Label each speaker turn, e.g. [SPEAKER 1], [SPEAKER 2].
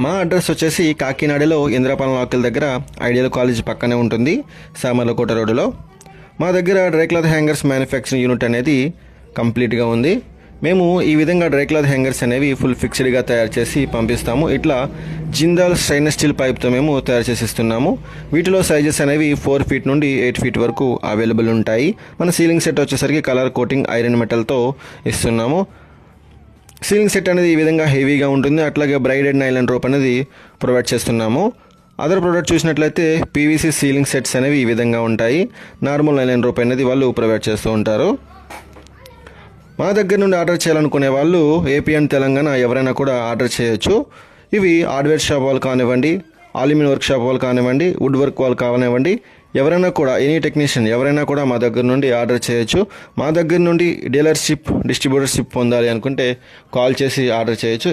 [SPEAKER 1] మా అడ్రస్ వచ్చేసి కాకినాడలో ఇంద్రపాలెం లాకిల్ దగ్గర ఐడియల్ కాలేజ్ పక్కనే ఉంటుంది, సామర్లకోట రోడ్డులో. మా దగ్గర dry cloth hangers manufacturing unit అనేది కంప్లీట్గా ఉంది. మేము ఈ విధంగా డ్రై క్లాత్ హ్యాంగర్స్ అనేవి ఫుల్ ఫిక్స్డ్గా తయారు చేసి పంపిస్తాము. ఇట్లా జిందాల్ స్టెయిన్లెస్ స్టీల్ పైప్తో మేము తయారు చేసి ఇస్తున్నాము. వీటిలో సైజెస్ అనేవి 4 ఫీట్ నుండి 8 ఫీట్ వరకు అవైలబుల్ ఉంటాయి. మన సీలింగ్ సెట్ వచ్చేసరికి కలర్ కోటింగ్ ఐరన్ మెటల్తో ఇస్తున్నాము. సీలింగ్ సెట్ అనేది ఈ విధంగా హెవీగా ఉంటుంది. అట్లాగే బ్రైడెడ్ నైలాన్ రోప్ అనేది ప్రొవైడ్ చేస్తున్నాము. అదర్ ప్రోడక్ట్ చూసినట్లయితే పీవీసీ సీలింగ్ సెట్స్ అనేవి ఈ విధంగా ఉంటాయి. నార్మల్ నైలాన్ రోప్ అనేది వాళ్ళు ప్రొవైడ్ చేస్తూ ఉంటారు. మా దగ్గర నుండి ఆర్డర్ చేయాలనుకునే వాళ్ళు ఏపీ అండ్ తెలంగాణ ఎవరైనా కూడా ఆర్డర్ చేయొచ్చు. ఇవి హార్డ్వేర్ షాప్ వాళ్ళు కానివ్వండి, అల్యూమినియం వర్క్ షాప్ వాళ్ళు కానివ్వండి, వుడ్ వర్క్ వాళ్ళు కానివ్వండి, ఎవరైనా కూడా ఎనీ టెక్నీషియన్ ఎవరైనా కూడా మా దగ్గర నుండి ఆర్డర్ చేయొచ్చు. మా దగ్గర నుండి డీలర్షిప్ డిస్ట్రిబ్యూటర్షిప్ పొందాలి అనుకుంటే కాల్ చేసి ఆర్డర్ చేయొచ్చు.